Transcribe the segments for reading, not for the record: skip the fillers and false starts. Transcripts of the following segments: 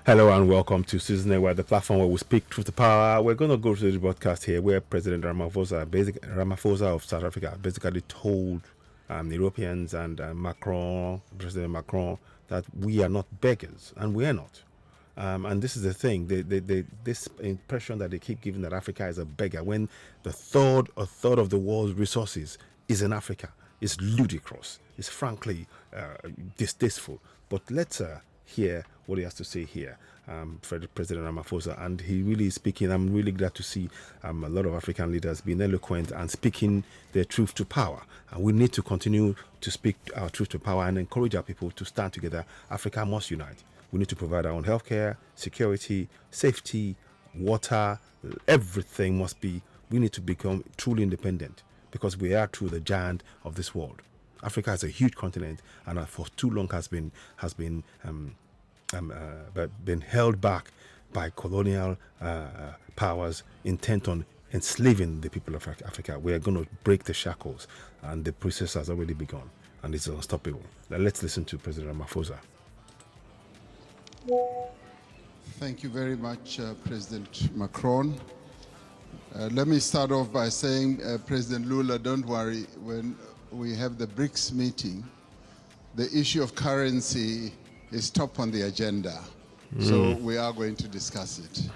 Hello and welcome to Citizen Where the platform where we speak truth to power. We're going to go to the broadcast here where President Ramaphosa of South Africa basically told Europeans and President Macron, that we are not beggars, and we are not. And this is the thing, this impression that they keep giving that Africa is a beggar when a third of the world's resources is in Africa is ludicrous. It's frankly distasteful. But let's hear what he has to say here, President Ramaphosa. And he really is speaking. I'm really glad to see a lot of African leaders being eloquent and speaking their truth to power. And we need to continue to speak our truth to power and encourage our people to stand together. Africa must unite. We need to provide our own healthcare, security, safety, water. Everything must be. We need to become truly independent because we are truly the giant of this world. Africa is a huge continent, and for too long been held back by colonial powers intent on enslaving the people of Africa. We are going to break the shackles, and the process has already begun, and it's unstoppable. Now let's listen to President Ramaphosa. Thank you very much, President Macron. Let me start off by saying, President Lula, don't worry, when we have the BRICS meeting, the issue of currency is top on the agenda. So we are going to discuss it.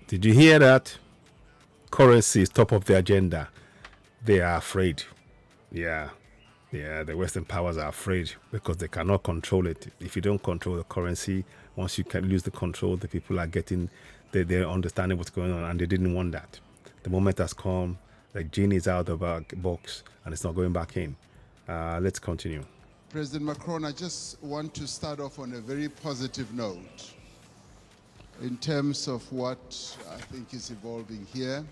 Did you hear that? Currency is top of the agenda. They are afraid. Yeah, the Western powers are afraid because they cannot control it. If you don't control the currency, once you can lose the control, the people are getting, they're understanding what's going on, and they didn't want that. The moment has come, the genie is out of the box, and it's not going back in. Let's continue. President Macron, I just want to start off on a very positive note in terms of what I think is evolving here.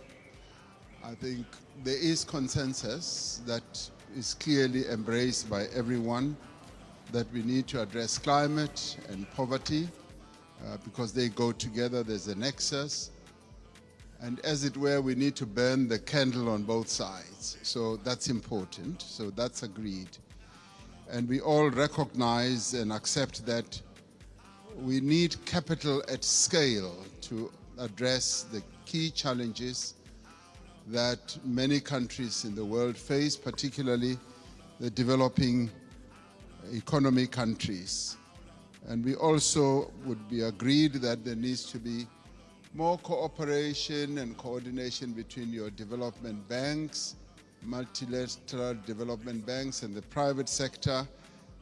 I think there is consensus that is clearly embraced by everyone that we need to address climate and poverty because they go together. There's a nexus. And as it were, we need to burn the candle on both sides. So that's important. So that's agreed. And we all recognize and accept that we need capital at scale to address the key challenges that many countries in the world face, particularly the developing economy countries. And we also would be agreed that there needs to be more cooperation and coordination between your development banks, multilateral development banks, and the private sector.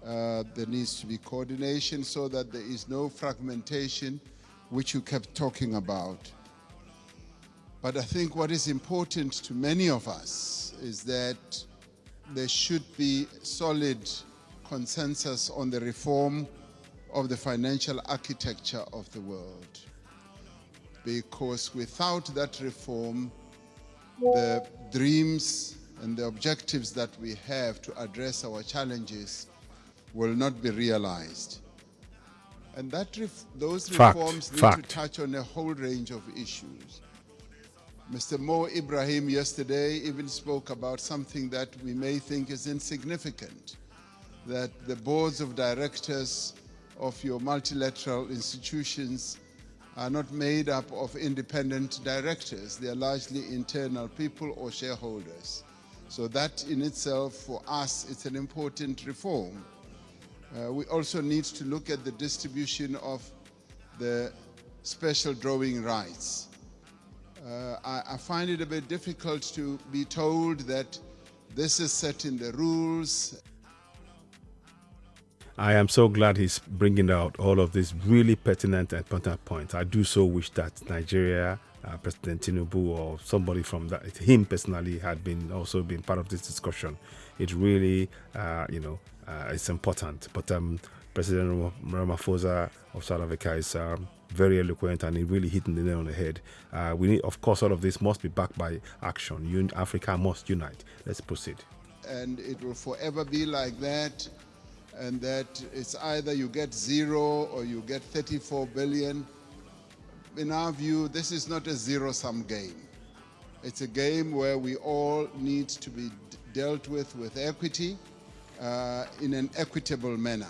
There needs to be coordination so that there is no fragmentation, which you kept talking about. But I think what is important to many of us is that there should be solid consensus on the reform of the financial architecture of the world. Because without that reform, the dreams and the objectives that we have to address our challenges will not be realized. And those reforms need to touch on a whole range of issues. Mr. Mo Ibrahim yesterday even spoke about something that we may think is insignificant, that the boards of directors of your multilateral institutions are not made up of independent directors. They are largely internal people or shareholders. So that in itself, for us, it's an important reform. We also need to look at the distribution of the special drawing rights. I find it a bit difficult to be told that this is set in the rules. I am so glad he's bringing out all of these really pertinent and important points. I do so wish that Nigeria, President Tinubu, or somebody from that, him personally, had also been part of this discussion. It really, it's important. But President Ramaphosa of South Africa is very eloquent, and he really hitting the nail on the head. We need, of course, all of this must be backed by action. Africa must unite. Let's proceed. And it will forever be like that. And that it's either you get 0 or you get 34 billion. In our view, this is not a zero-sum game. It's a game where we all need to be dealt with equity in an equitable manner.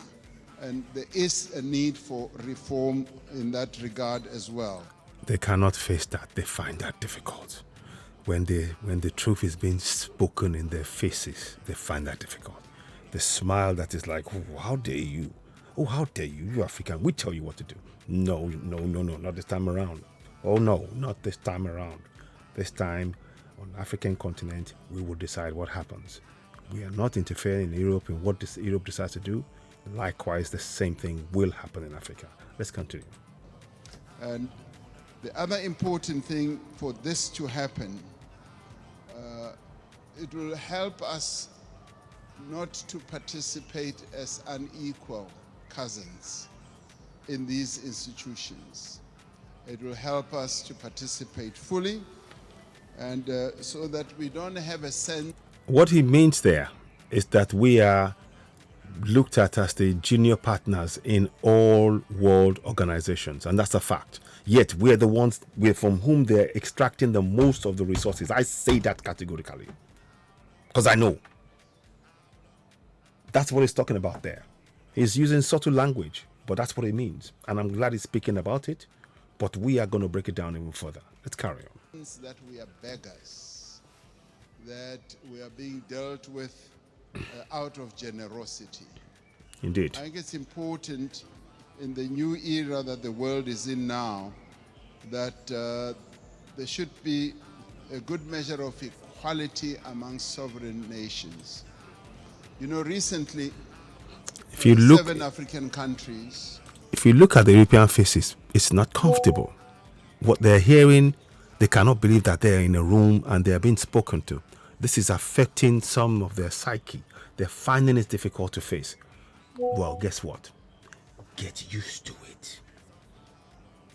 And there is a need for reform in that regard as well. They cannot face that. They find that difficult. When the truth is being spoken in their faces, they find that difficult. The smile that is like, oh, how dare you? Oh, how dare you? You African. We tell you what to do. No, no, no, no, not this time around. Oh no, not this time around. This time on the African continent, we will decide what happens. We are not interfering in Europe in what Europe decides to do. Likewise, the same thing will happen in Africa. Let's continue. And the other important thing for this to happen, it will help us not to participate as unequal cousins in these institutions. It will help us to participate fully, and so that we don't have a sense. What he means there is that we are looked at as the junior partners in all world organizations, and that's a fact. Yet we're the ones from whom they're extracting the most of the resources. I say that categorically because I know. That's what he's talking about there. He's using subtle language, but that's what it means. And I'm glad he's speaking about it, but we are going to break it down even further. Let's carry on. That we are beggars, that we are being dealt with out of generosity. Indeed. I think it's important in the new era that the world is in now that there should be a good measure of equality among sovereign nations. You know, recently, if you look, 7 African countries. If you look at the European faces, it's not comfortable. What they're hearing, they cannot believe that they're in a room and they're being spoken to. This is affecting some of their psyche. They're finding it difficult to face. Well, guess what? Get used to it.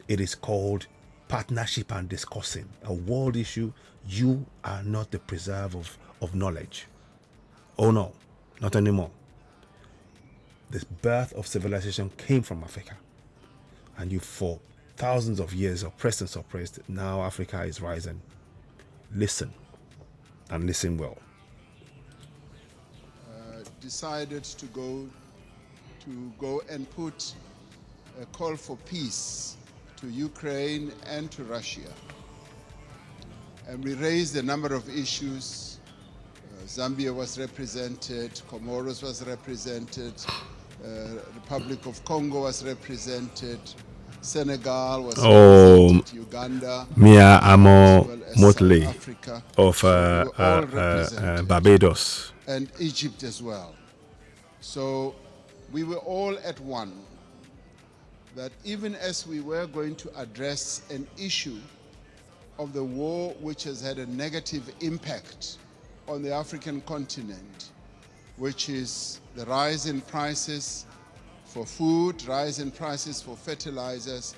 It is called partnership and discussing. A world issue. You are not the preserver of knowledge. Oh no, not anymore. The birth of civilization came from Africa. And you, for thousands of years, oppressed and suppressed. Now Africa is rising. Listen, and listen well. Decided to go and put a call for peace to Ukraine and to Russia. And we raised a number of issues. Zambia was represented, Comoros was represented, Republic of Congo was represented, Senegal was represented, Uganda, Mia Amo well Motley Africa, of Barbados, and Egypt as well. So we were all at one, that even as we were going to address an issue of the war which has had a negative impact on the African continent, which is the rise in prices for food, rise in prices for fertilizers,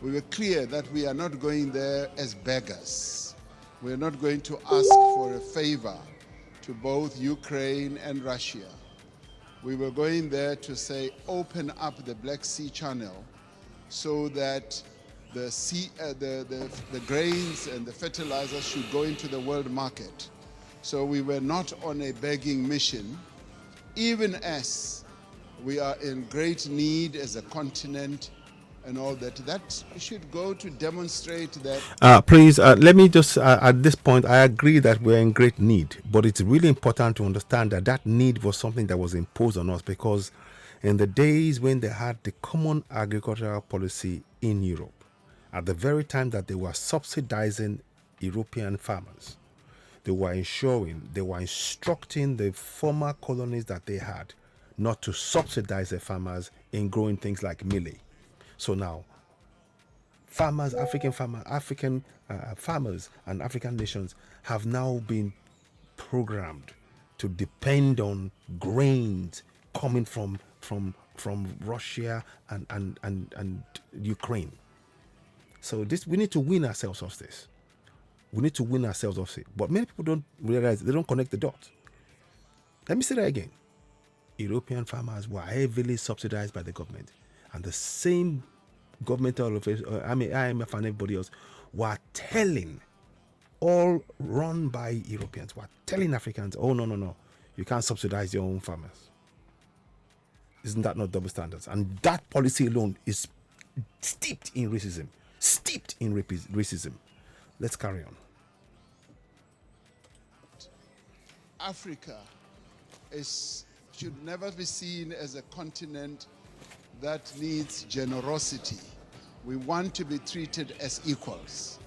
we were clear that we are not going there as beggars. We are not going to ask for a favor to both Ukraine and Russia. We were going there to say, open up the Black Sea Channel so that the grains and the fertilizers should go into the world market. So we were not on a begging mission, even as we are in great need as a continent and all that. That should go to demonstrate that. Please, let me just, at this point, I agree that we're in great need, but it's really important to understand that that need was something that was imposed on us, because in the days when they had the common agricultural policy in Europe, at the very time that they were subsidizing European farmers, they were instructing the former colonies that they had not to subsidize the farmers in growing things like millet. So now, African farmers and African nations have now been programmed to depend on grains coming from Russia and Ukraine. So we need to win ourselves of this. We need to win ourselves of it. But many people don't realize, they don't connect the dots. Let me say that again. European farmers were heavily subsidized by the government. And the same governmental IMF and everybody else were telling, all run by Europeans, were telling Africans, oh, no, you can't subsidize your own farmers. Isn't that not double standards? And that policy alone is steeped in racism. Steeped in racism. Let's carry on. Africa should never be seen as a continent that needs generosity. We want to be treated as equals.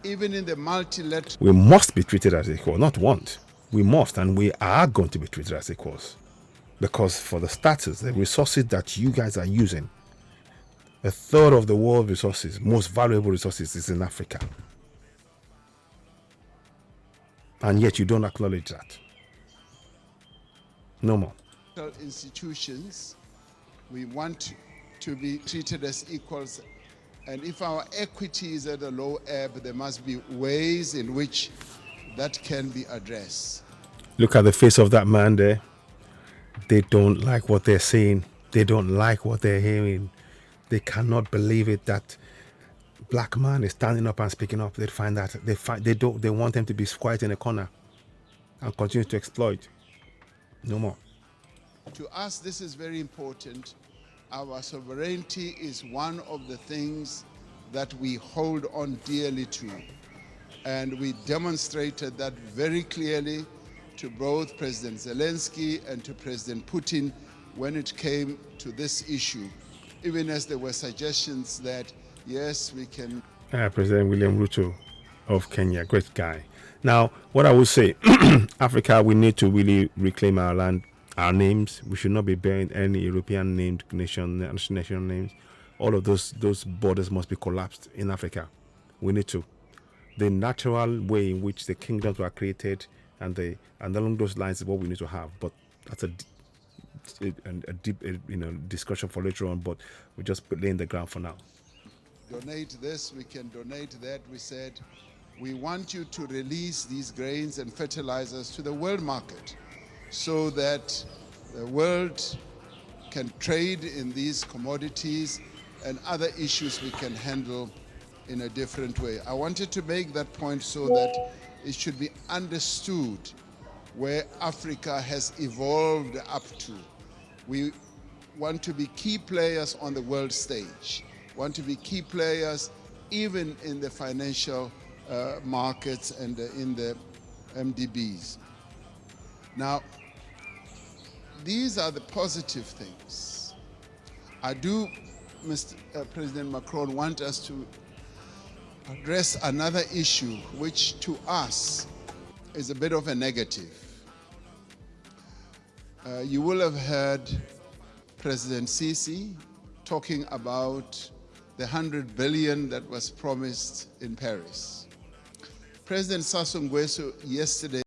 Even in the multilateral... We must be treated as equal, not want. We must, and we are going to be treated as equals. Because for the starters, the resources that you guys are using, a third of the world's resources, most valuable resources, is in Africa. And yet you don't acknowledge that. No more. Institutions, we want to be treated as equals. And if our equity is at a low ebb, there must be ways in which that can be addressed. Look at the face of that man there. They don't like what they're seeing. They don't like what they're hearing. They cannot believe it that black man is standing up and speaking up. They find that they want them to be quiet in a corner and continue to exploit. No more. To us, this is very important. Our sovereignty is one of the things that we hold on dearly to. And we demonstrated that very clearly to both President Zelensky and to President Putin when it came to this issue, even as there were suggestions that, yes, we can... President William Ruto of Kenya, great guy. Now, what I would say, Africa, we need to really reclaim our land, our names. We should not be bearing any European named nation names. All of those borders must be collapsed in Africa. We need to. The natural way in which the kingdoms were created and along those lines is what we need to have. But that's a deep discussion for later on. But we're just laying the ground for now. Donate this, we can donate that. We said, we want you to release these grains and fertilizers to the world market so that the world can trade in these commodities and other issues we can handle in a different way. I wanted to make that point so that it should be understood where Africa has evolved up to. We want to be key players on the world stage, want to be key players even in the financial markets and in the MDBs. Now, these are the positive things. I do, Mr. President Macron, want us to address another issue which to us is a bit of a negative. You will have heard President Sisi talking about the 100 billion that was promised in Paris. President Sassou Nguesso yesterday